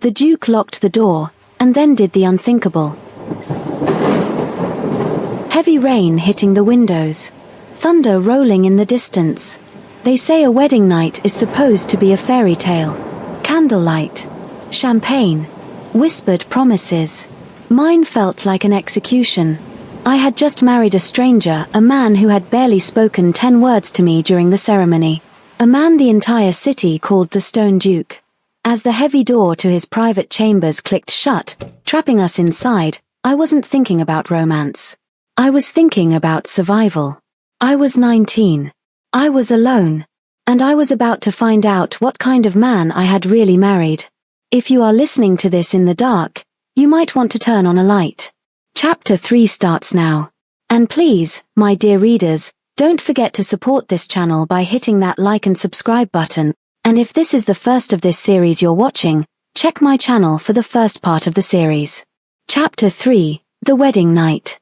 The Duke locked the door, and then did the unthinkable. Heavy rain hitting the windows. Thunder rolling in the distance. They say a wedding night is supposed to be a fairy tale. Candlelight. Champagne. Whispered promises. Mine felt like an execution. I had just married a stranger, a man who had barely spoken 10 words to me during the ceremony. A man the entire city called the Stone Duke. As the heavy door to his private chambers clicked shut, trapping us inside, I wasn't thinking about romance. I was thinking about survival. I was 19. I was alone. And I was about to find out what kind of man I had really married. If you are listening to this in the dark, you might want to turn on a light. Chapter 3 starts now. And please, my dear readers, don't forget to support this channel by hitting that like and subscribe button. And if this is the first of this series you're watching, check my channel for the first part of the series. Chapter 3, The Wedding Night.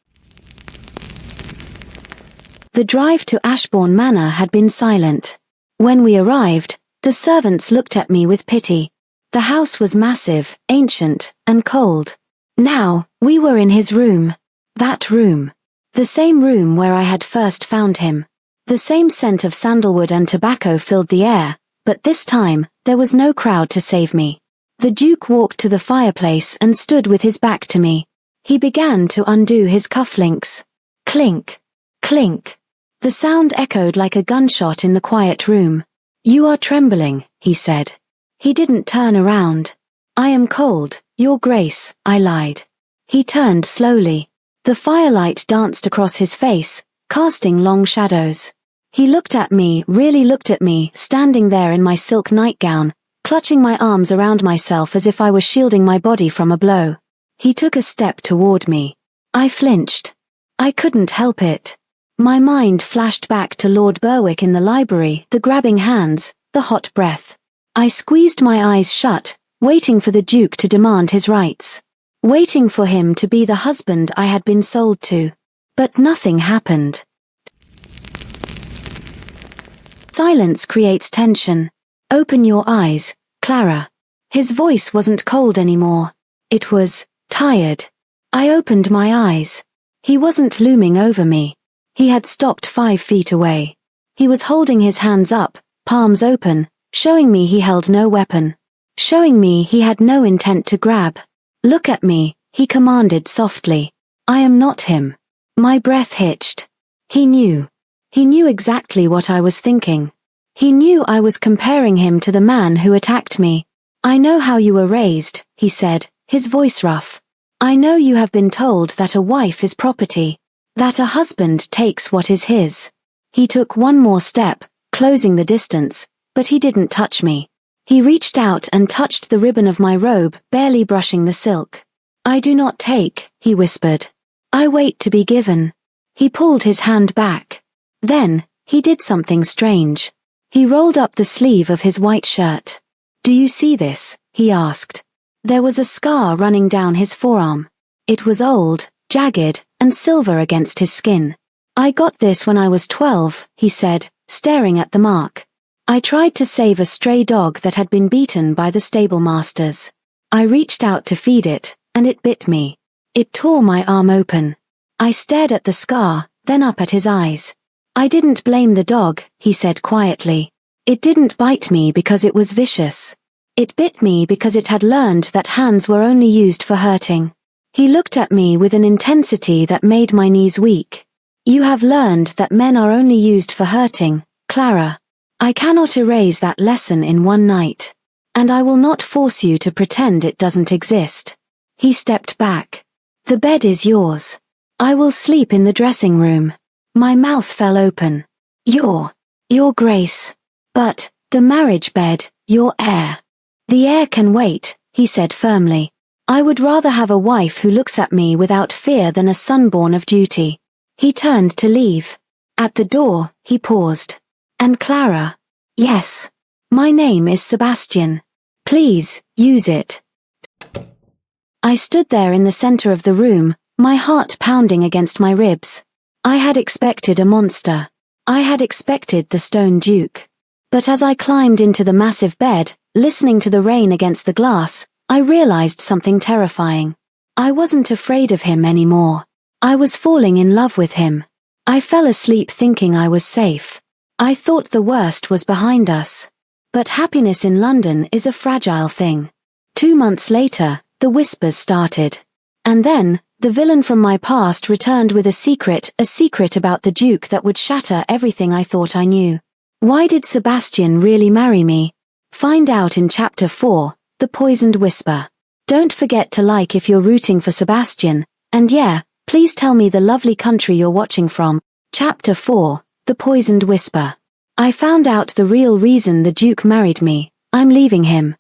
The drive to Ashbourne Manor had been silent. When we arrived, the servants looked at me with pity. The house was massive, ancient, and cold. Now, we were in his room. That room. The same room where I had first found him. The same scent of sandalwood and tobacco filled the air, but this time, there was no crowd to save me. The Duke walked to the fireplace and stood with his back to me. He began to undo his cufflinks. Clink. Clink. The sound echoed like a gunshot in the quiet room. "You are trembling," he said. He didn't turn around. "I am cold, Your Grace," I lied. He turned slowly. The firelight danced across his face, casting long shadows. He looked at me, really looked at me, standing there in my silk nightgown, clutching my arms around myself as if I was shielding my body from a blow. He took a step toward me. I flinched. I couldn't help it. My mind flashed back to Lord Berwick in the library, the grabbing hands, the hot breath. I squeezed my eyes shut, waiting for the Duke to demand his rights. Waiting for him to be the husband I had been sold to. But nothing happened. Silence creates tension. Open your eyes, Clara. His voice wasn't cold anymore. It was tired. I opened my eyes. He wasn't looming over me. He had stopped 5 feet away. He was holding his hands up, palms open, showing me he held no weapon. Showing me he had no intent to grab. "Look at me," he commanded softly. "I am not him." My breath hitched. He knew. He knew exactly what I was thinking. He knew I was comparing him to the man who attacked me. "I know how you were raised," he said, his voice rough. "I know you have been told that a wife is property, that a husband takes what is his." He took one more step, closing the distance, but he didn't touch me. He reached out and touched the ribbon of my robe, barely brushing the silk. "I do not take," he whispered. "I wait to be given." He pulled his hand back. Then, he did something strange. He rolled up the sleeve of his white shirt. "Do you see this?" he asked. There was a scar running down his forearm. It was old, jagged, and silver against his skin. "I got this when I was 12, he said, staring at the mark. "I tried to save a stray dog that had been beaten by the stable masters. I reached out to feed it, and it bit me. It tore my arm open." I stared at the scar, then up at his eyes. "I didn't blame the dog," he said quietly. "It didn't bite me because it was vicious. It bit me because it had learned that hands were only used for hurting." He looked at me with an intensity that made my knees weak. "You have learned that men are only used for hurting, Clara. I cannot erase that lesson in one night. And I will not force you to pretend it doesn't exist." He stepped back. "The bed is yours. I will sleep in the dressing room." My mouth fell open. Your Grace. "But, the marriage bed, your heir." "The heir can wait," he said firmly. "I would rather have a wife who looks at me without fear than a son born of duty." He turned to leave. At the door, he paused. "And Clara?" "Yes. My name is Sebastian. Please, use it." I stood there in the center of the room, my heart pounding against my ribs. I had expected a monster. I had expected the Stone Duke. But as I climbed into the massive bed, listening to the rain against the glass, I realized something terrifying. I wasn't afraid of him anymore. I was falling in love with him. I fell asleep thinking I was safe. I thought the worst was behind us. But happiness in London is a fragile thing. 2 months later, the whispers started. And then, the villain from my past returned with a secret about the Duke that would shatter everything I thought I knew. Why did Sebastian really marry me? Find out in Chapter 4, The Poisoned Whisper. Don't forget to like if you're rooting for Sebastian, and yeah, please tell me the lovely country you're watching from. Chapter 4, The Poisoned Whisper. I found out the real reason the Duke married me. I'm leaving him.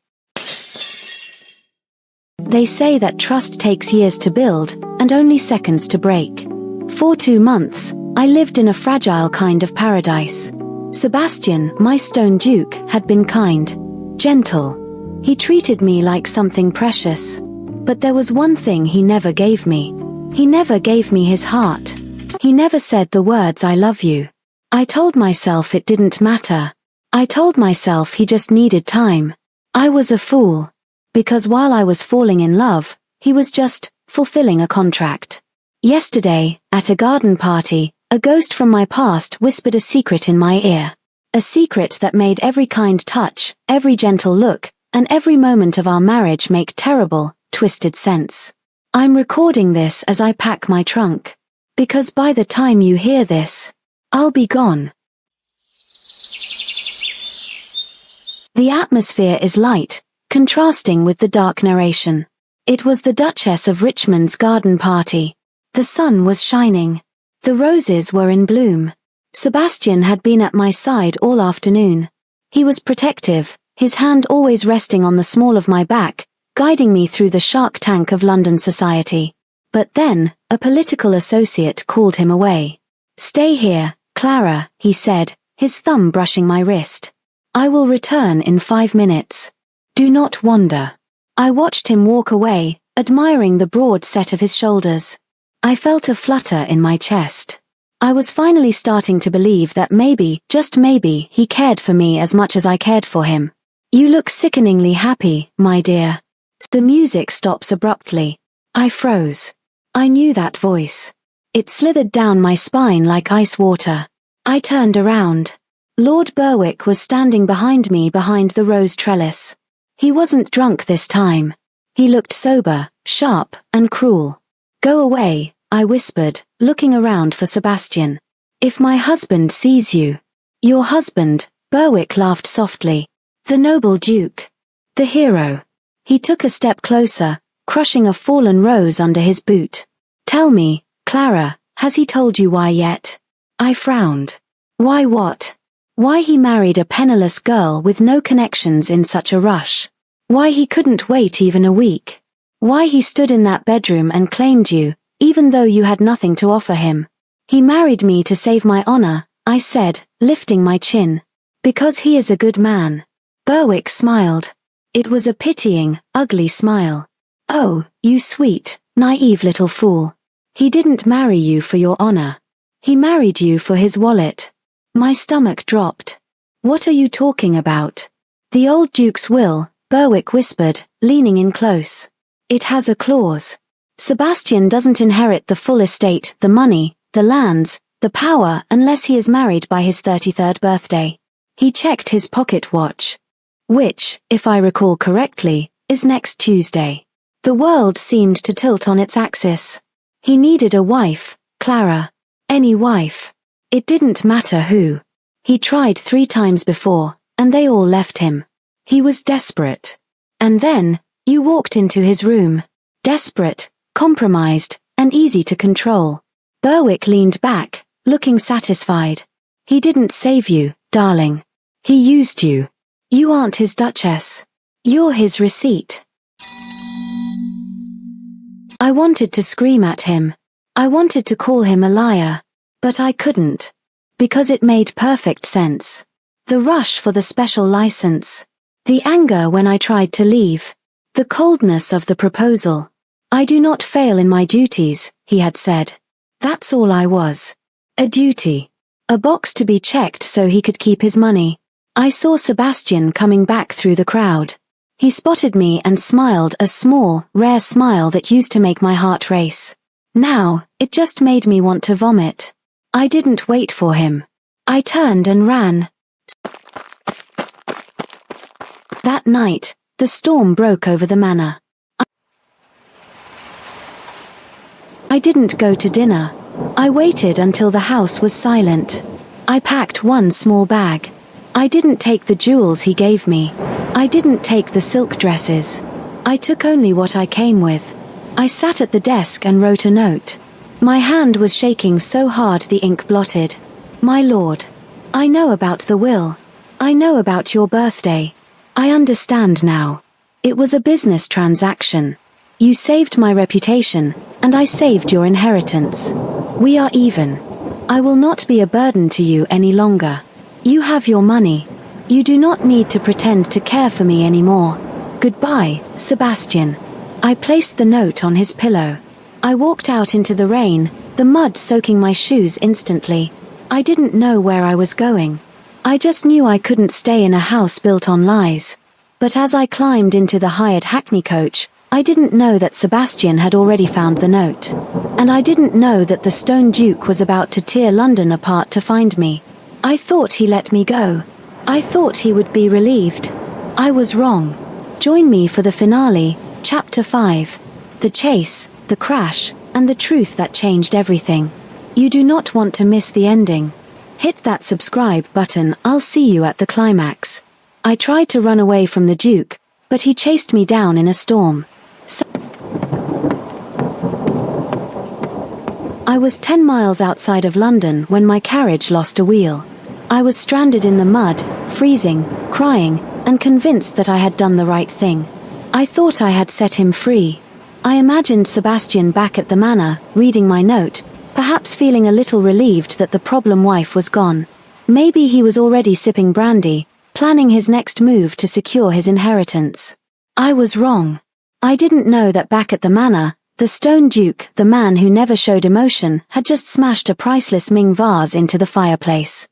They say that trust takes years to build, and only seconds to break. For 2 months, I lived in a fragile kind of paradise. Sebastian, my stone duke, had been kind, gentle. He treated me like something precious. But there was one thing he never gave me. He never gave me his heart. He never said the words "I love you." I told myself it didn't matter. I told myself he just needed time. I was a fool. Because while I was falling in love, he was just fulfilling a contract. Yesterday, at a garden party, a ghost from my past whispered a secret in my ear. A secret that made every kind touch, every gentle look, and every moment of our marriage make terrible, twisted sense. I'm recording this as I pack my trunk. Because by the time you hear this, I'll be gone. The atmosphere is light, contrasting with the dark narration. It was the Duchess of Richmond's garden party. The sun was shining. The roses were in bloom. Sebastian had been at my side all afternoon. He was protective, his hand always resting on the small of my back, guiding me through the shark tank of London society. But then, a political associate called him away. "Stay here, Clara," he said, his thumb brushing my wrist. "I will return in 5 minutes. Do not wander." I watched him walk away, admiring the broad set of his shoulders. I felt a flutter in my chest. I was finally starting to believe that maybe, just maybe, he cared for me as much as I cared for him. "You look sickeningly happy, my dear." The music stops abruptly. I froze. I knew that voice. It slithered down my spine like ice water. I turned around. Lord Berwick was standing behind me behind the rose trellis. He wasn't drunk this time. He looked sober, sharp, and cruel. "Go away," I whispered, looking around for Sebastian. "If my husband sees you." "Your husband," Berwick laughed softly. "The noble Duke. The hero." He took a step closer, crushing a fallen rose under his boot. "Tell me, Clara, has he told you why yet?" I frowned. "Why what?" Why he married a penniless girl with no connections in such a rush. Why he couldn't wait even a week. Why he stood in that bedroom and claimed you, even though you had nothing to offer him. "He married me to save my honor," I said, lifting my chin. "Because he is a good man." Berwick smiled. It was a pitying, ugly smile. "Oh, you sweet, naive little fool. He didn't marry you for your honor. He married you for his wallet." My stomach dropped. "What are you talking about?" "The old Duke's will," Berwick whispered, leaning in close. "It has a clause. Sebastian doesn't inherit the full estate, the money, the lands, the power unless he is married by his 33rd birthday. He checked his pocket watch. Which, if I recall correctly, is next Tuesday. The world seemed to tilt on its axis. He needed a wife, Clara. Any wife. It didn't matter who. He tried 3 times before, and they all left him. He was desperate. And then, you walked into his room. Desperate, compromised, and easy to control. Berwick leaned back, looking satisfied. "He didn't save you, darling. He used you. You aren't his duchess. You're his receipt." I wanted to scream at him. I wanted to call him a liar. But I couldn't. Because it made perfect sense. The rush for the special license. The anger when I tried to leave. The coldness of the proposal. "I do not fail in my duties," he had said. That's all I was. A duty. A box to be checked so he could keep his money. I saw Sebastian coming back through the crowd. He spotted me and smiled, a small, rare smile that used to make my heart race. Now, it just made me want to vomit. I didn't wait for him. I turned and ran. That night, the storm broke over the manor. I didn't go to dinner. I waited until the house was silent. I packed one small bag. I didn't take the jewels he gave me. I didn't take the silk dresses. I took only what I came with. I sat at the desk and wrote a note. My hand was shaking so hard the ink blotted. My lord, I know about the will. I know about your birthday. I understand now. It was a business transaction. You saved my reputation, and I saved your inheritance. We are even. I will not be a burden to you any longer. You have your money. You do not need to pretend to care for me anymore. Goodbye, Sebastian. I placed the note on his pillow. I walked out into the rain, the mud soaking my shoes instantly. I didn't know where I was going. I just knew I couldn't stay in a house built on lies. But as I climbed into the hired hackney coach, I didn't know that Sebastian had already found the note. And I didn't know that the Stone Duke was about to tear London apart to find me. I thought he let me go. I thought he would be relieved. I was wrong. Join me for the finale, Chapter 5. The chase, the crash, and the truth that changed everything. You do not want to miss the ending. Hit that subscribe button. I'll see you at the climax. I tried to run away from the Duke, but he chased me down in a storm. I was 10 miles outside of London when my carriage lost a wheel. I was stranded in the mud, freezing, crying, and convinced that I had done the right thing. I thought I had set him free. I imagined Sebastian back at the manor, reading my note, perhaps feeling a little relieved that the problem wife was gone. Maybe he was already sipping brandy, planning his next move to secure his inheritance. I was wrong. I didn't know that back at the manor, the Stone Duke, the man who never showed emotion, had just smashed a priceless Ming vase into the fireplace.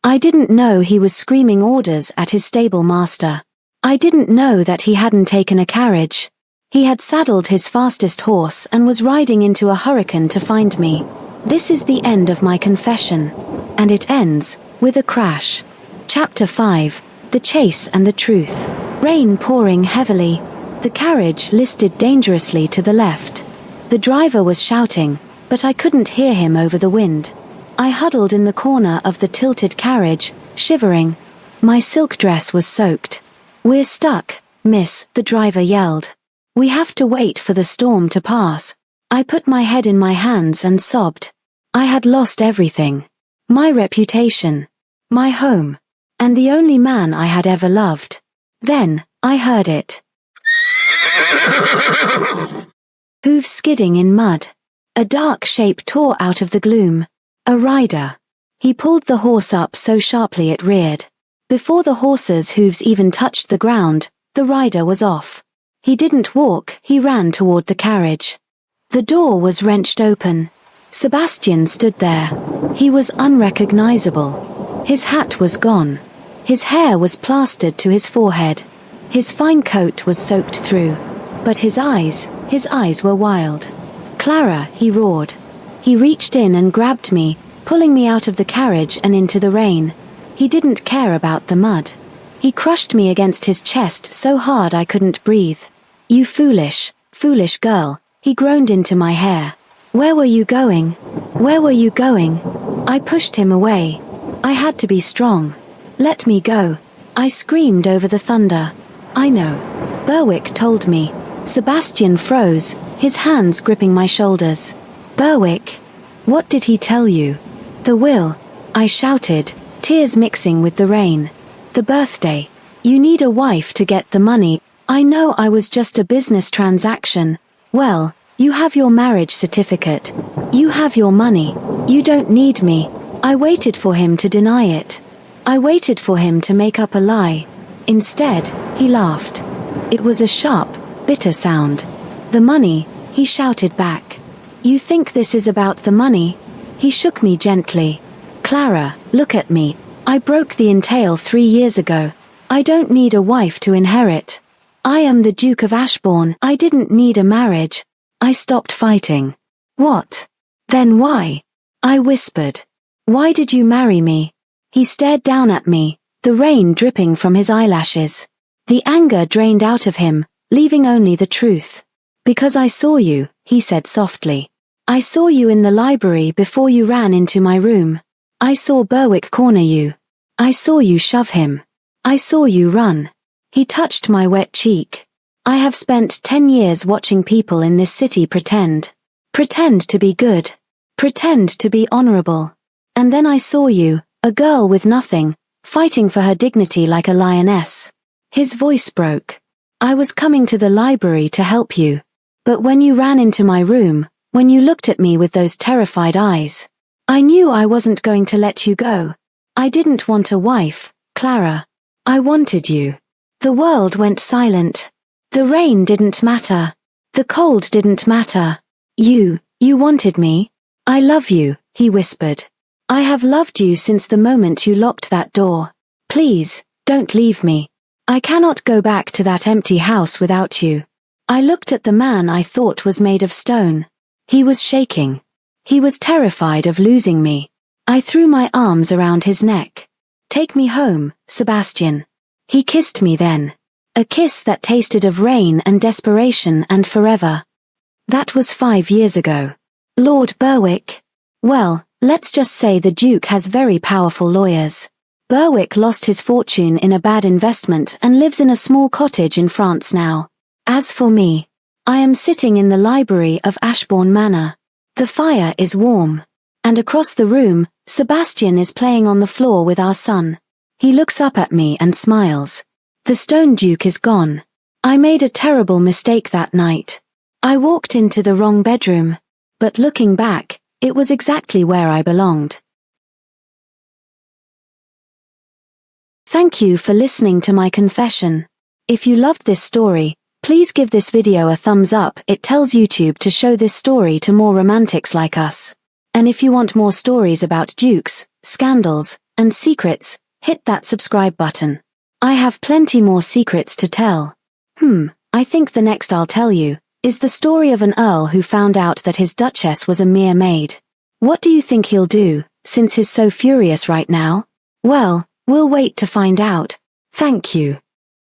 I didn't know he was screaming orders at his stable master. I didn't know that he hadn't taken a carriage. He had saddled his fastest horse and was riding into a hurricane to find me. This is the end of my confession. And it ends with a crash. Chapter 5. The Chase and the Truth. Rain pouring heavily. The carriage listed dangerously to the left. The driver was shouting, but I couldn't hear him over the wind. I huddled in the corner of the tilted carriage, shivering. My silk dress was soaked. "We're stuck, miss," the driver yelled. "We have to wait for the storm to pass." I put my head in my hands and sobbed. I had lost everything. My reputation. My home. And the only man I had ever loved. Then, I heard it. Hooves skidding in mud. A dark shape tore out of the gloom. A rider. He pulled the horse up so sharply it reared. Before the horse's hooves even touched the ground, the rider was off. He didn't walk, he ran toward the carriage. The door was wrenched open. Sebastian stood there. He was unrecognizable. His hat was gone. His hair was plastered to his forehead. His fine coat was soaked through. But his eyes were wild. "Clara," he roared. He reached in and grabbed me, pulling me out of the carriage and into the rain. He didn't care about the mud. He crushed me against his chest so hard I couldn't breathe. "You foolish, foolish girl," he groaned into my hair. "Where were you going? Where were you going?" I pushed him away. I had to be strong. "Let me go," I screamed over the thunder. "I know. Berwick told me." Sebastian froze, his hands gripping my shoulders. "Berwick? What did he tell you?" "The will," I shouted, tears mixing with the rain. "The birthday. You need a wife to get the money." I know I was just a business transaction. "Well, you have your marriage certificate. You have your money. You don't need me." I waited for him to deny it. I waited for him to make up a lie. Instead, he laughed. It was a sharp, bitter sound. "The money," he shouted back. "You think this is about the money?" He shook me gently. "Clara, look at me. I broke the entail 3 years ago. I don't need a wife to inherit. I am the Duke of Ashbourne. I didn't need a marriage. I stopped fighting. What? Then why? I whispered. Why did you marry me? He stared down at me, the rain dripping from his eyelashes. The anger drained out of him, leaving only the truth. Because I saw you, he said softly. I saw you in the library before you ran into my room. I saw Berwick corner you. I saw you shove him. I saw you run. He touched my wet cheek. I have spent 10 years watching people in this city pretend. Pretend to be good. Pretend to be honorable. And then I saw you, a girl with nothing, fighting for her dignity like a lioness. His voice broke. I was coming to the library to help you. But when you ran into my room, when you looked at me with those terrified eyes, I knew I wasn't going to let you go. I didn't want a wife, Clara. I wanted you. The world went silent. The rain didn't matter. The cold didn't matter. You wanted me. I love you, he whispered. I have loved you since the moment you locked that door. Please, don't leave me. I cannot go back to that empty house without you. I looked at the man I thought was made of stone. He was shaking. He was terrified of losing me. I threw my arms around his neck. Take me home, Sebastian. He kissed me then. A kiss that tasted of rain and desperation and forever. That was 5 years ago. Lord Berwick. Well, let's just say the Duke has very powerful lawyers. Berwick lost his fortune in a bad investment and lives in a small cottage in France now. As for me, I am sitting in the library of Ashbourne Manor. The fire is warm. And across the room, Sebastian is playing on the floor with our son. He looks up at me and smiles. The Stone Duke is gone. I made a terrible mistake that night. I walked into the wrong bedroom. But looking back, it was exactly where I belonged. Thank you for listening to my confession. If you loved this story, please give this video a thumbs up. It tells YouTube to show this story to more romantics like us. And if you want more stories about dukes, scandals, and secrets, hit that subscribe button. I have plenty more secrets to tell. I think the next I'll tell you is the story of an earl who found out that his duchess was a mere maid. What do you think he'll do, since he's so furious right now? Well, we'll wait to find out. Thank you.